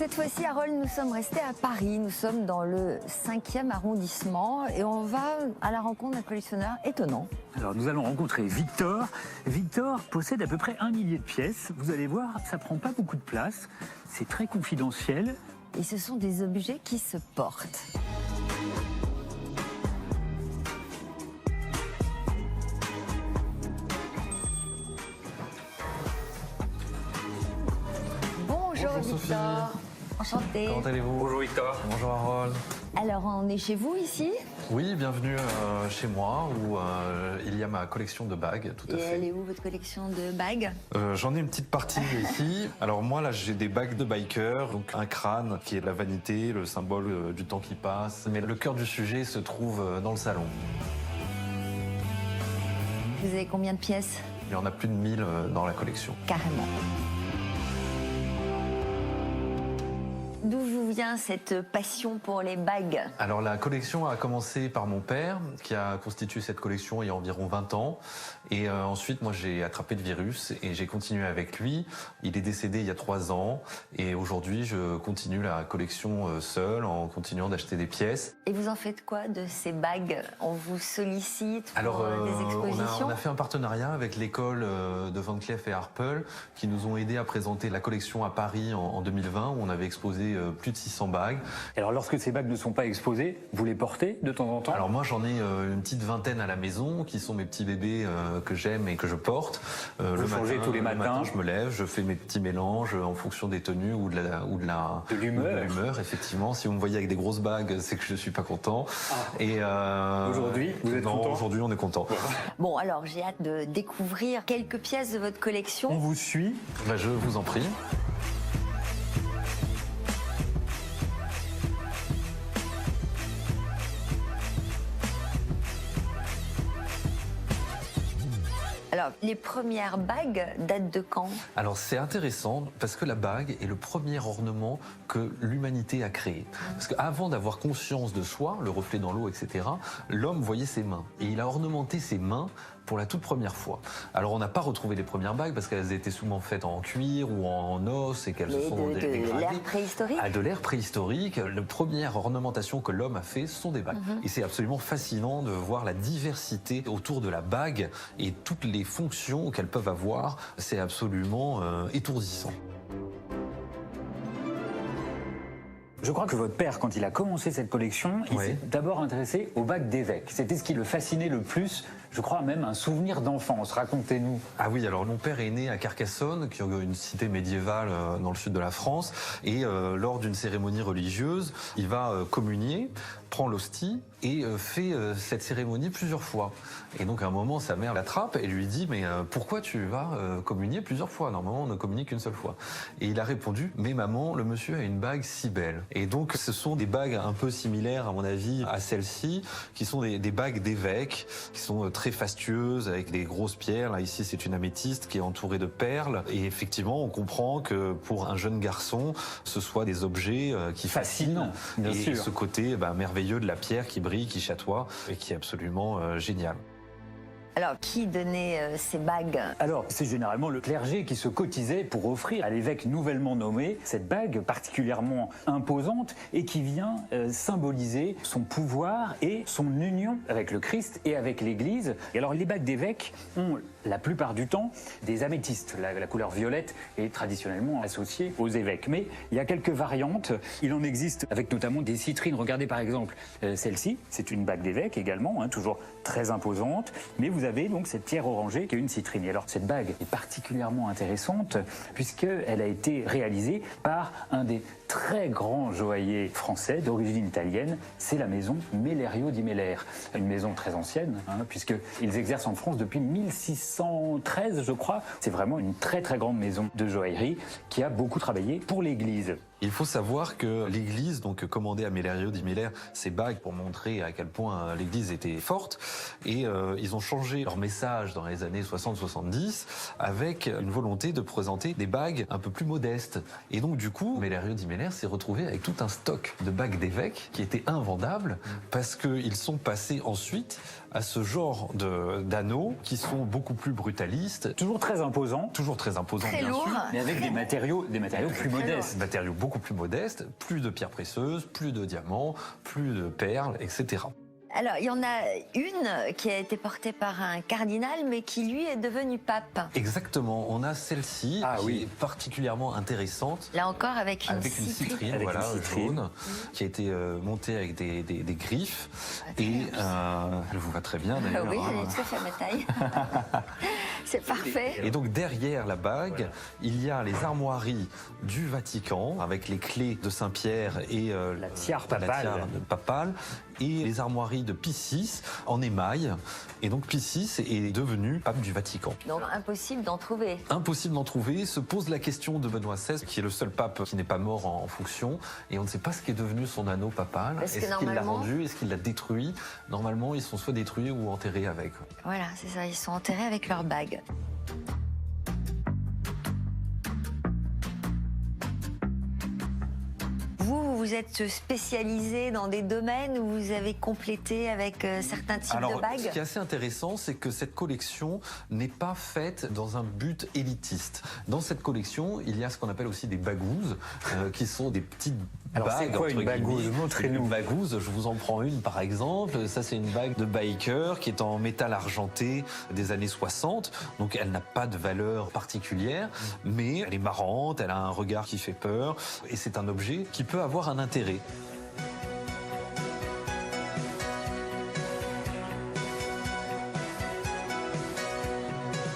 Cette fois-ci, Harold, nous sommes restés à Paris. Nous sommes dans le 5e arrondissement et on va à la rencontre d'un collectionneur étonnant. Alors nous allons rencontrer Victor. Victor possède à peu près 1 millier de pièces. Vous allez voir, ça prend pas beaucoup de place. C'est très confidentiel. Et ce sont des objets qui se portent. Bonjour Victor. Sophie. Enchanté. Comment allez-vous? Bonjour Victor. Bonjour Harold. Alors on est chez vous ici? Oui, bienvenue chez moi où il y a ma collection de bagues, tout à Et fait. elle est où votre collection de bagues? J'en ai une petite partie ici. Alors moi là j'ai des bagues de biker, donc un crâne qui est la vanité, le symbole du temps qui passe. Mais le cœur du sujet se trouve dans le salon. Vous avez combien de pièces? Il y en a plus de 1000 dans la collection. Carrément. D'où vous vient cette passion pour les bagues? Alors la collection a commencé par mon père qui a constitué cette collection il y a environ 20 ans et ensuite moi j'ai attrapé le virus et j'ai continué avec lui. Il est décédé il y a 3 ans et aujourd'hui je continue la collection seul en continuant d'acheter des pièces. Et vous en faites quoi de ces bagues? On vous sollicite pour Alors des expositions? on a fait un partenariat avec l'école de Van Cleef & Arpels qui nous ont aidés à présenter la collection à Paris en 2020 où on avait exposé plus de 600 bagues. Alors lorsque ces bagues ne sont pas exposées, vous les portez de temps en temps? Alors moi j'en ai une petite vingtaine à la maison qui sont mes petits bébés que j'aime et que je porte. Vous changez tous les matins? Le matin je me lève, je fais mes petits mélanges en fonction des tenues ou de l'humeur. Effectivement, si vous me voyez avec des grosses bagues, c'est que je suis pas content. Et aujourd'hui, vous êtes content? Aujourd'hui on est content. Bon, alors j'ai hâte de découvrir quelques pièces de votre collection. On vous suit. Bah, je vous en prie. Alors, les premières bagues datent de quand? Alors c'est intéressant parce que la bague est le premier ornement que l'humanité a créé. Parce qu'avant d'avoir conscience de soi, le reflet dans l'eau, etc., l'homme voyait ses mains. Et il a ornementé ses mains pour la toute première fois. Alors on n'a pas retrouvé les premières bagues parce qu'elles étaient souvent faites en cuir ou en os et qu'elles se sont dégradées. De l'ère préhistorique? De l'ère préhistorique, la première ornementation que l'homme a fait, ce sont des bagues. Et c'est absolument fascinant de voir la diversité autour de la bague et toutes les fonctions qu'elles peuvent avoir. C'est absolument étourdissant. Je crois que votre père, quand il a commencé cette collection, il Oui. s'est d'abord intéressé aux bagues d'évêques. C'était ce qui le fascinait le plus, je crois même un souvenir d'enfance. Racontez-nous. Ah oui, alors mon père est né à Carcassonne, qui est une cité médiévale dans le sud de la France, et lors d'une cérémonie religieuse, il va communier, prend l'hostie et fait cette cérémonie plusieurs fois. Et donc à un moment, sa mère l'attrape et lui dit « Mais pourquoi tu vas communier plusieurs fois? Normalement, on ne communie qu'une seule fois. » Et il a répondu « Mais maman, le monsieur a une bague si belle. » Et donc ce sont des bagues un peu similaires, à mon avis, à celle-ci, qui sont des bagues d'évêques, qui sont très fastueuses, avec des grosses pierres. Là, ici, c'est une améthyste qui est entourée de perles. Et effectivement, on comprend que pour un jeune garçon, ce soit des objets qui fascinent. Bien et sûr. ce côté merveilleux de la pierre qui brille, qui chatoie, et qui est absolument génial. Alors, qui donnait ces bagues? Alors, c'est généralement le clergé qui se cotisait pour offrir à l'évêque nouvellement nommé cette bague particulièrement imposante et qui vient symboliser son pouvoir et son union avec le Christ et avec l'Église. Et alors, les bagues d'évêque ont la plupart du temps des améthystes. La couleur violette est traditionnellement associée aux évêques. Mais il y a quelques variantes. Il en existe avec notamment des citrines. Regardez par exemple celle-ci. C'est une bague d'évêque également, toujours très imposante. Mais vous avez donc cette pierre orangée qui est une citrine. Et alors cette bague est particulièrement intéressante puisqu'elle a été réalisée par un des très grands joailliers français d'origine italienne, c'est la maison Mellerio di Meller. Une maison très ancienne, puisqu'ils exercent en France depuis 1613, je crois. C'est vraiment une très très grande maison de joaillerie qui a beaucoup travaillé pour l'Église. Il faut savoir que l'Église donc commandait à Mellerio di Meller ces bagues pour montrer à quel point l'Église était forte et ils ont changé leur message dans les années 60-70 avec une volonté de présenter des bagues un peu plus modestes. Et donc du coup, Mellerio di Meller s'est retrouvé avec tout un stock de bagues d'évêques qui étaient invendables parce qu'ils sont passés ensuite à ce genre d'anneaux qui sont beaucoup plus brutalistes, Toujours très imposant, toujours très imposants Très bien lourd. sûr, mais avec des matériaux plus modestes. des matériaux beaucoup plus modestes, plus de pierres précieuses, plus de diamants, plus de perles, etc. Alors, il y en a une qui a été portée par un cardinal, mais qui, lui, est devenu pape. Exactement, on a celle-ci Ah qui oui. est particulièrement intéressante. Là encore, avec une Avec une citrine, Avec voilà, une citrine. jaune, qui a été montée avec des griffes. très Et bien. elle vous va très bien Ah d'ailleurs. oui, hein. elle est tout à fait à ma taille. C'est parfait. Et donc derrière la bague, il y a les armoiries du Vatican, avec les clés de Saint-Pierre et La tiare la papale. tiare papale, et les armoiries de Pie VI en émail. Et donc Pie VI est devenu pape du Vatican. Donc, impossible d'en trouver. Impossible d'en trouver, se pose la question de Benoît XVI, qui est le seul pape qui n'est pas mort en fonction, et on ne sait pas ce qu'est devenu son anneau papal. Parce que Est-ce qu'il l'a normalement- rendu, est-ce qu'il l'a détruit? Normalement, ils sont soit détruits ou enterrés avec. Voilà, c'est ça, ils sont enterrés avec leur bague. Vous êtes spécialisé dans des domaines où vous avez complété avec certains types de Alors, ce bagues? qui est assez intéressant, c'est que cette collection n'est pas faite dans un but élitiste. Dans cette collection, il y a ce qu'on appelle aussi des bagouses, qui sont des petites Alors, bagues. c'est quoi entre une bagouze? guillemets. Montrez-nous. Une bagouze, je vous en prends une par exemple. Ça, c'est une bague de biker qui est en métal argenté des années 60. Donc, elle n'a pas de valeur particulière, mais elle est marrante, elle a un regard qui fait peur, et c'est un objet qui peut avoir un intérêt.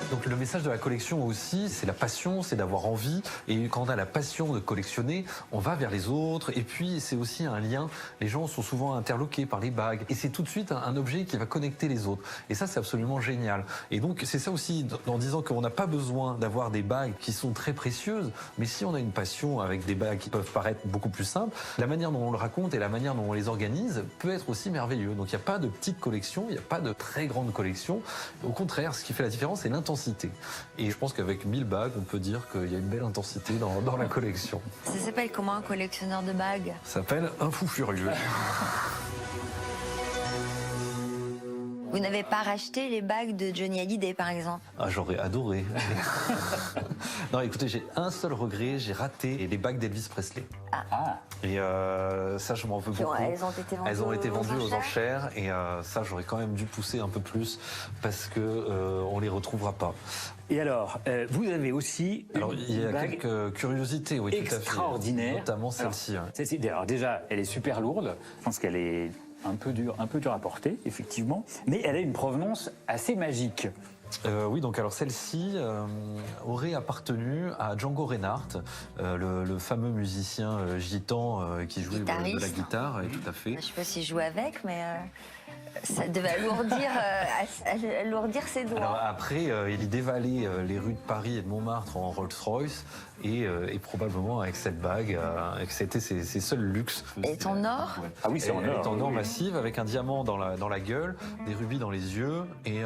Donc le message de la collection aussi, c'est la passion, c'est d'avoir envie. Et quand on a la passion de collectionner, on va vers les autres. Et puis c'est aussi un lien. Les gens sont souvent interloqués par les bagues. Et c'est tout de suite un objet qui va connecter les autres. Et ça, c'est absolument génial. Et donc c'est ça aussi, en disant qu'on n'a pas besoin d'avoir des bagues qui sont très précieuses. Mais si on a une passion avec des bagues qui peuvent paraître beaucoup plus simples, la manière dont on le raconte et la manière dont on les organise peut être aussi merveilleux. Donc il n'y a pas de petite collection, il n'y a pas de très grande collection. Au contraire, ce qui fait la différence, c'est l'intensité. Et je pense qu'avec 1000 bagues, on peut dire qu'il y a une belle intensité dans la collection. Ça s'appelle comment un collectionneur de bagues? Ça s'appelle un fou furieux. Vous n'avez pas racheté les bagues de Johnny Hallyday, par exemple? Ah, j'aurais adoré. Non, écoutez, j'ai un seul regret, j'ai raté les bagues d'Elvis Presley. Ah, Et ça, je m'en veux Puis, beaucoup. elles ont été vendues, Elles ont été vendues aux enchères. enchères et ça, j'aurais quand même dû pousser un peu plus parce que on les retrouvera pas. et alors, vous avez aussi Alors, il y a bague quelques curiosités, oui, tout à fait. extraordinaire. Notamment celle-ci. Alors, alors déjà, elle est super lourde. Je pense qu'elle est un peu dure à porter, effectivement. Mais elle a une provenance assez magique. Oui, donc alors celle-ci aurait appartenu à Django Reinhardt, le fameux musicien gitan qui jouait de la Guitariste. guitare, et tout à fait. Je ne sais pas si je joue avec, mais ça devait alourdir ses Alors doigts. après, il y dévalait les rues de Paris et de Montmartre en Rolls-Royce et probablement avec cette bague, et que c'était ses seuls luxes. Et en or? Ah oui, c'est en Elle or. est en or massif avec un diamant dans la gueule, des rubis dans les yeux et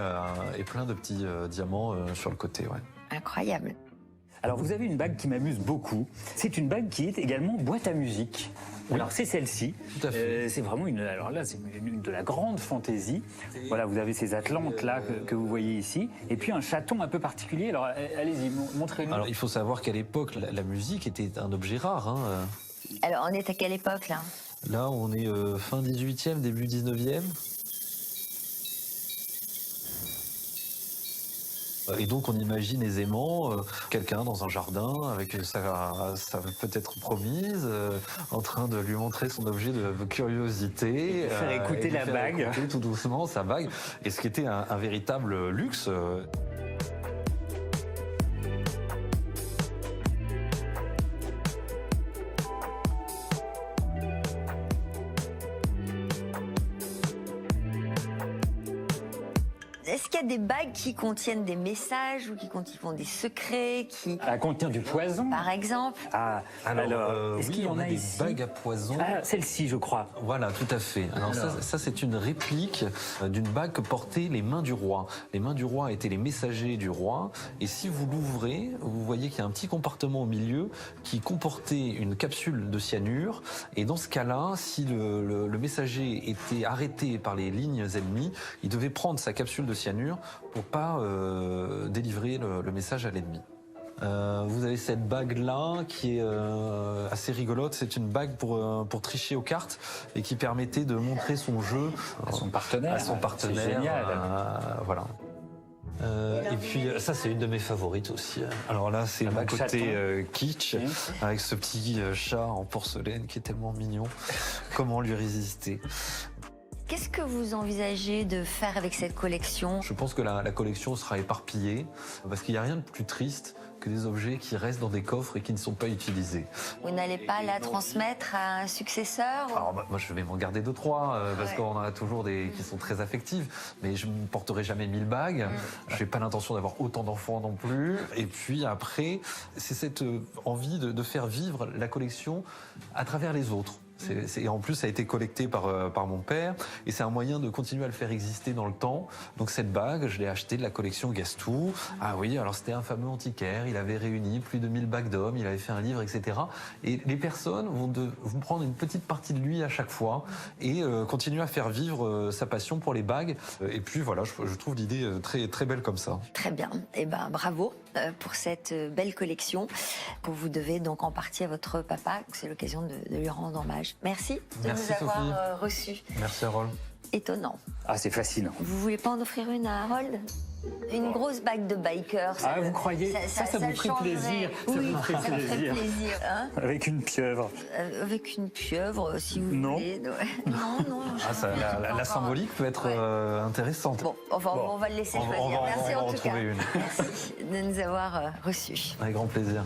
plein de petits diamants sur le côté. Ouais. Incroyable. Alors, vous avez une bague qui m'amuse beaucoup. C'est une bague qui est également boîte à musique. Alors, c'est celle-ci. Tout à fait. C'est vraiment alors là, c'est de la grande fantaisie. Voilà, vous avez ces atlantes là que vous voyez ici. Et puis un chaton un peu particulier. Alors, allez-y, montrez-nous. Alors il faut savoir qu'à l'époque, la musique était un objet rare. Hein. Alors, on est à quelle époque, là? Là, on est fin 18e, début 19e. Et donc on imagine aisément quelqu'un dans un jardin avec sa peut-être promise, en train de lui montrer son objet de curiosité. Faire écouter et lui la faire bague. écouter tout doucement sa bague. Et ce qui était un véritable luxe. Est-ce qu'il y qu'il y a des bagues qui contiennent des messages ou qui contiennent des secrets, qui, À contenir du poison. par exemple? Ah, alors, est-ce oui, qu'il y en on a des ici bagues à poison. Ah, celle-ci, je crois. Voilà, tout à fait. Alors ça c'est une réplique d'une bague que portaient les mains du roi. Les mains du roi étaient les messagers du roi. Et si vous l'ouvrez, vous voyez qu'il y a un petit compartiment au milieu qui comportait une capsule de cyanure. Et dans ce cas-là, si le messager était arrêté par les lignes ennemies, il devait prendre sa capsule de cyanure pour pas délivrer le message à l'ennemi. Vous avez cette bague-là qui est assez rigolote. C'est une bague pour tricher aux cartes et qui permettait de montrer son jeu À son partenaire. C'est génial. voilà. Et puis ça c'est une de mes favorites aussi. Alors là c'est mon bague côté chaton. kitsch Oui. avec ce petit chat en porcelaine qui est tellement mignon. Comment lui résister? Qu'est-ce que vous envisagez de faire avec cette collection? Je pense que la collection sera éparpillée parce qu'il n'y a rien de plus triste que des objets qui restent dans des coffres et qui ne sont pas utilisés. Vous n'allez pas la transmettre à un successeur? Alors moi je vais m'en garder 2-3 parce Ouais. qu'on en a toujours des qui sont très affectives, mais je ne porterai jamais 1000 bagues. Je n'ai pas l'intention d'avoir autant d'enfants non plus. Et puis après, c'est cette envie de faire vivre la collection à travers les autres. Et en plus, ça a été collecté par mon père et c'est un moyen de continuer à le faire exister dans le temps. Donc cette bague, je l'ai achetée de la collection Gastou. Ah oui, alors c'était un fameux antiquaire, il avait réuni plus de 1000 bagues d'hommes, il avait fait un livre, etc. Et les personnes vont prendre une petite partie de lui à chaque fois et continuer à faire vivre sa passion pour les bagues. Et puis voilà, je trouve l'idée très, très belle comme ça. Très bien. Eh ben, bravo pour cette belle collection que vous devez donc en partie à votre papa. C'est l'occasion de lui rendre hommage. Merci de Merci, nous avoir Sophie. reçus. Merci Harold. Étonnant. Ah, c'est fascinant. Vous voulez pas en offrir une à Harold? Une grosse bague de biker. Ah, vous croyez? Ça vous ferait changerait. plaisir. Ça Oui, vous ferait ça me ferait plaisir. plaisir. Hein, Avec une pieuvre. avec une pieuvre, si vous Non. voulez. Ouais. Non. Ah, ça, la symbolique peut être intéressante. Bon, on va le laisser On va choisir. en Merci en tout cas. retrouver une. Merci de nous avoir reçus. Avec grand plaisir.